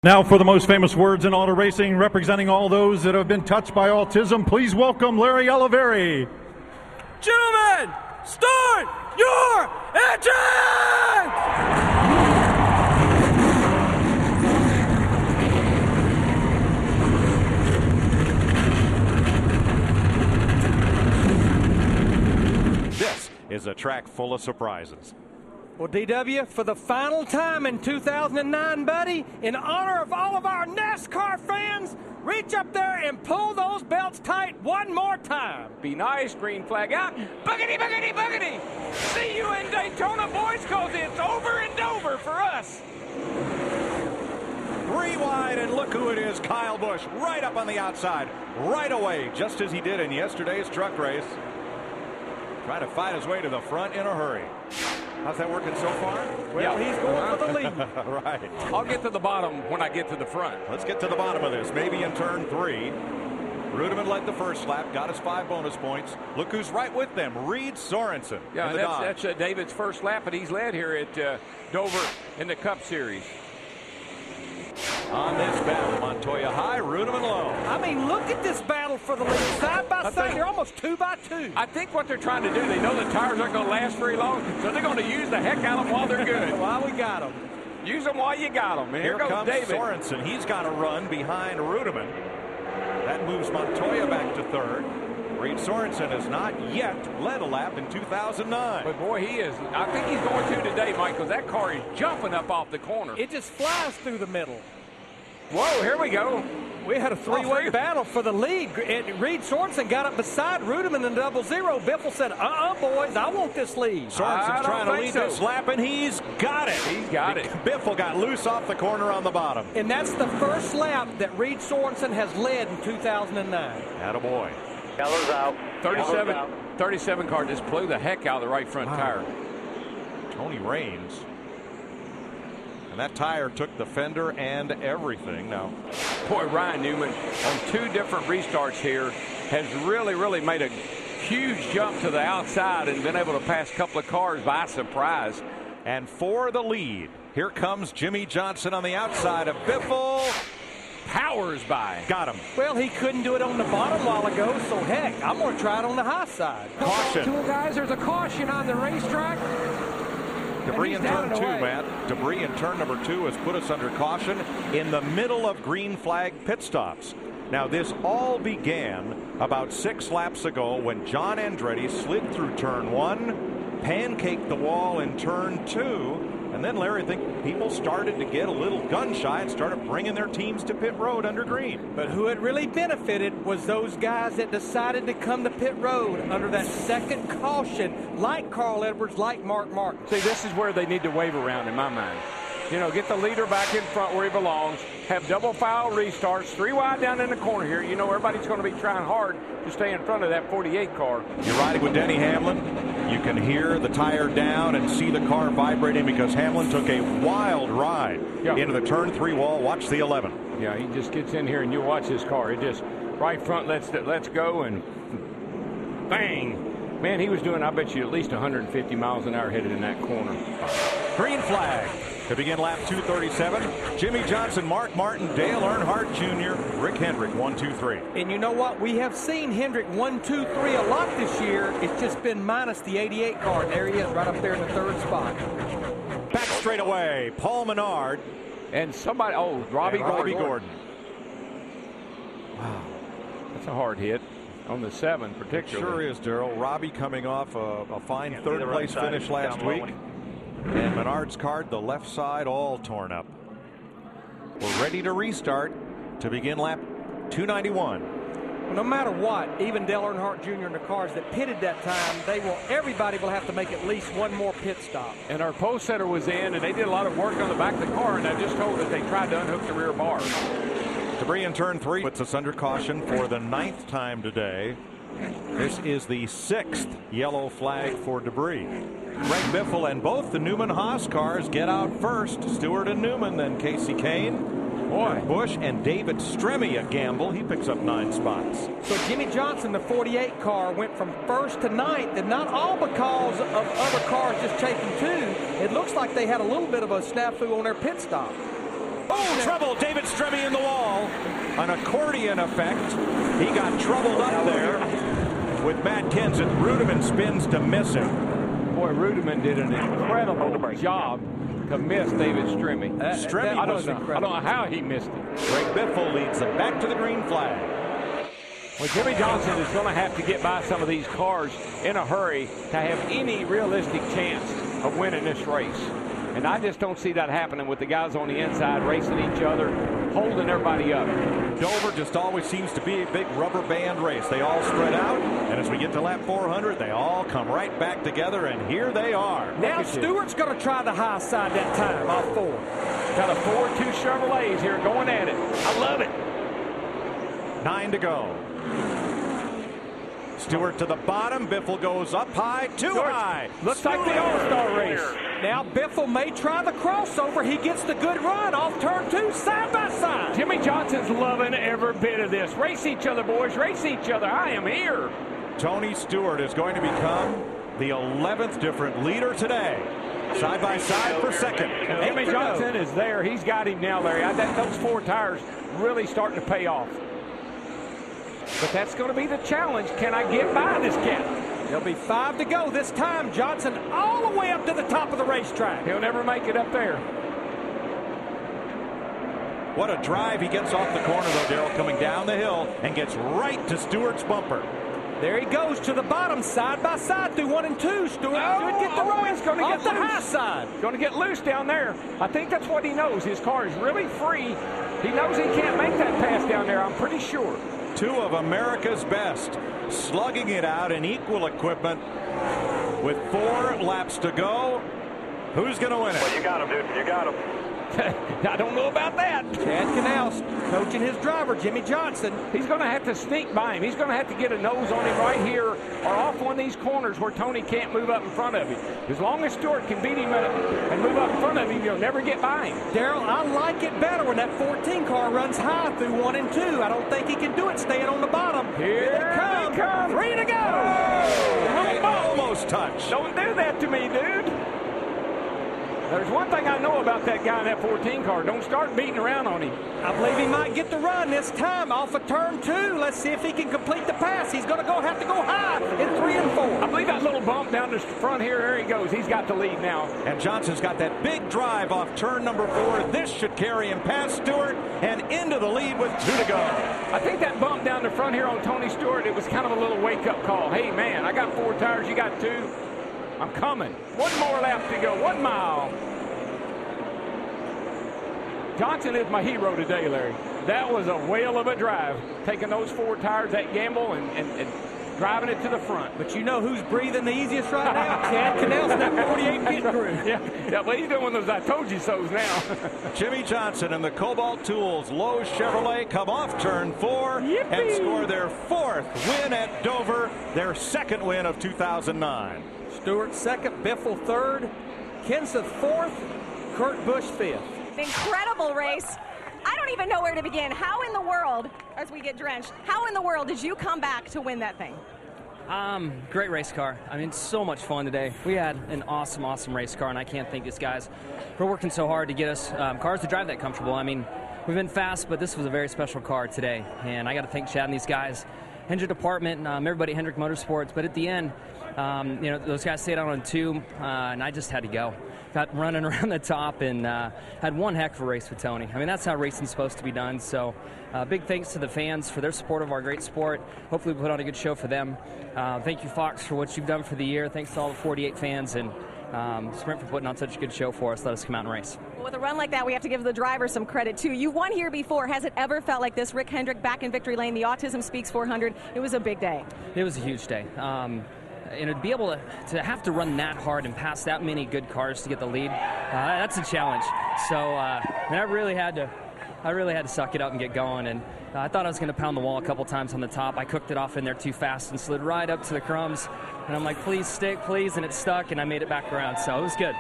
Now for the most famous words in auto racing, representing all those that have been touched by autism, please welcome Larry Oliveri. Gentlemen, start your engine! This is a track full of surprises. Well, DW, for the final time in 2009, buddy, in honor of all of our NASCAR fans, reach up there and pull those belts tight one more time. Be nice, green flag out. Boogity, boogity, boogity. See you in Daytona, boys, because it's over and over for us. 3 wide, and look who it is, Kyle Busch, right up on the outside, right away, just as he did in yesterday's truck race. Trying to fight his way to the front in a hurry. How's that working so far? Well, he's going for the lead. Right. I'll get to the bottom when I get to the front. Let's get to the bottom of this, maybe in turn 3. Reutemann led the first lap, got us 5 bonus points. Look who's right with them, Reed Sorensen. Yeah, that's David's first lap, and he's led here at Dover in the Cup Series. On this battle, Montoya high, Reutemann low. I mean, look at this battle for the lead. Side by side, they're almost 2 by 2. I think what they're trying to do, they know the tires aren't going to last very long, so they're going to use the heck out of them while they're good. While we got them. Use them while you got them. And Here goes comes David. Sorensen. He's got to run behind Reutemann. That moves Montoya back to 3rd. Reed Sorensen has not yet led a lap in 2009. But boy, he is. I think he's going to today, Mike, because that car is jumping up off the corner. It just flies through the middle. Whoa, here we go. We had a three-way battle for the lead. Reed Sorensen got up beside Reutemann in 0-0. Biffle said, boys, I want this lead. Sorensen's trying to lead this lap, and he's got it. He's got it. Biffle got loose off the corner on the bottom. And that's the first lap that Reed Sorensen has led in 2009. Attaboy. Yellow's out. 37 car just blew the heck out of the right front tire. Tony Raines. And that tire took the fender and everything. Now, boy, Ryan Newman on 2 different restarts here has really made a huge jump to the outside and been able to pass a couple of cars by surprise. And for the lead, here comes Jimmie Johnson on the outside of Biffle. Powers by. Got him. Well, he couldn't do it on the bottom while ago, so heck, I'm going to try it on the high side. Caution. Guys, there's a caution on the racetrack. Debris in turn 2, Matt. Debris in turn number 2 has put us under caution in the middle of green flag pit stops. Now, this all began about 6 laps ago when John Andretti slid through turn 1, pancaked the wall in turn 2, and then, Larry, I think people started to get a little gun shy and started bringing their teams to pit road under green. But who it really benefited was those guys that decided to come to pit road under that second caution, like Carl Edwards, like Mark Martin. See, this is where they need to wave around in my mind. You know, get the leader back in front where he belongs. Have double file restarts, 3 wide down in the corner here. You know, everybody's going to be trying hard to stay in front of that 48 car. You're riding with Denny Hamlin. You can hear the tire down and see the car vibrating because Hamlin took a wild ride into the turn 3 wall. Watch the 11. Yeah, he just gets in here and you watch his car. It just right front let's go and bang. Man, he was doing, I bet you, at least 150 miles an hour headed in that corner. Green flag to begin lap 237. Jimmie Johnson, Mark Martin, Dale Earnhardt Jr., Rick Hendrick, 1, 2, 3. And you know what? We have seen Hendrick 1, 2, 3 a lot this year. It's just been minus the 88 car. There he is, right up there in the 3rd spot. Back straight away, Paul Menard. And somebody, Robby Gordon. Wow. That's a hard hit on the 7 particularly. Sure is, Darrell. Robby coming off a fine 3rd place finish last week. And Menard's card, the left side, all torn up. We're ready to restart to begin lap 291. Well, no matter what, even Dale Earnhardt Jr. and the cars that pitted that time, everybody will have to make at least one more pit stop. And our post setter was in, and they did a lot of work on the back of the car, and I just told that they tried to unhook the rear bar. Debris in turn 3 puts us under caution for the 9th time today. This is the 6th yellow flag for debris. Greg Biffle and both the Newman-Haas cars get out first. Stewart and Newman, then Casey Kane. Busch and David Stremme a gamble. He picks up 9 spots. So Jimmie Johnson, the 48 car, went from 1st to 9th, and not all because of other cars just taking 2. It looks like they had a little bit of a snafu on their pit stop. Oh, trouble. David Stremme in the wall. An accordion effect. He got troubled up there with Matt Kenseth. Rudiman spins to miss him. Boy, Rudiman did an incredible job to miss David Stremme. Stremme was I don't know how he missed it. Greg Biffle leads them back to the green flag. Well, Jimmie Johnson is going to have to get by some of these cars in a hurry to have any realistic chance of winning this race. And I just don't see that happening with the guys on the inside racing each other, holding everybody up. Dover just always seems to be a big rubber band race. They all spread out, and as we get to lap 400, they all come right back together, and here they are. Now Stewart's going to try the high side that time off 4. Got a 4-2 Chevrolets here going at it. I love it. 9 to go. Stewart to the bottom. Biffle goes up high, too high. Looks like the All-Star race. Now Biffle may try the crossover. He gets the good run off turn 2, side by side. Jimmie Johnson's loving every bit of this. Race each other, boys. Race each other. I am here. Tony Stewart is going to become the 11th different leader today. Side by side for second. Jimmie Johnson is there. He's got him now, Larry. I think those 4 tires really starting to pay off. But that's going to be the challenge. Can I get by this cat? There'll be 5 to go this time. Johnson all the way up to the top of the racetrack. He'll never make it up there. What a drive he gets off the corner, though, Darrell, coming down the hill and gets right to Stewart's bumper. There he goes to the bottom, side by side through 1 and 2. Stewart should get the run. He's going to get the high side. Going to get loose down there. I think that's what he knows. His car is really free. He knows he can't make that pass down there, I'm pretty sure. 2 of America's best, slugging it out in equal equipment with 4 laps to go. Who's going to win it? Well, you got him, dude. You got him. I don't know about that. Chad Canals coaching his driver, Jimmie Johnson. He's going to have to sneak by him. He's going to have to get a nose on him right here or off one of these corners where Tony can't move up in front of him. As long as Stewart can beat him and move up in front of him, you'll never get by him. Darrell, I like it better when that 14 car runs high through 1 and 2. I don't think he can do it staying on the bottom. Here they come. 3 to go. They almost touch. Don't do that to me, dude. There's one thing I know about that guy in that 14 car. Don't start beating around on him. I believe he might get the run this time off of turn 2. Let's see if he can complete the pass. He's going to have to go high in 3 and 4. I believe that little bump down the front here, there he goes. He's got the lead now. And Johnson's got that big drive off turn number 4. This should carry him past Stewart and into the lead with 2 to go. I think that bump down the front here on Tony Stewart, it was kind of a little wake-up call. Hey, man, I got 4 tires. You got 2. I'm coming. 1 more lap to go. 1 mile. Johnson is my hero today, Larry. That was a whale of a drive. Taking those 4 tires, that gamble, and driving it to the front. But you know who's breathing the easiest right now? Chad Canals in that 48 pit crew. Yeah, well, he's doing one of those I told you so's now. Jimmie Johnson and the Cobalt Tools Lowe's Chevrolet come off turn 4 Yippee! and score their 4th win at Dover, their 2nd win of 2009. Stewart 2nd, Biffle 3rd, Kenseth 4th, Kurt Busch 5th. Incredible race. I don't even know where to begin. How in the world, as we get drenched, how in the world did you come back to win that thing? Great race car. I mean, so much fun today. We had an awesome race car, and I can't thank these guys for working so hard to get us cars to drive that comfortable. I mean, we've been fast, but this was a very special car today, and I got to thank Chad and these guys, Hendrick department, everybody at Hendrick Motorsports. But at the end, those guys stayed out on 2, and I just had to go. Got running around the top and had one heck of a race with Tony. I mean, that's how racing's supposed to be done. So big thanks to the fans for their support of our great sport. Hopefully we put on a good show for them. Thank you, Fox, for what you've done for the year. Thanks to all the 48 fans and Sprint for putting on such a good show for us. Let us come out and race. Well, with a run like that, we have to give the driver some credit, too. You won here before. Has it ever felt like this? Rick Hendrick back in victory lane, the Autism Speaks 400. It was a big day. It was a huge day. To be able to have to run that hard and pass that many good cars to get the lead, that's a challenge. So I really had to suck it up and get going. And I thought I was going to pound the wall a couple times on the top. I cooked it off in there too fast and slid right up to the crumbs. And I'm like, please stick, please. And it stuck, and I made it back around. So it was good.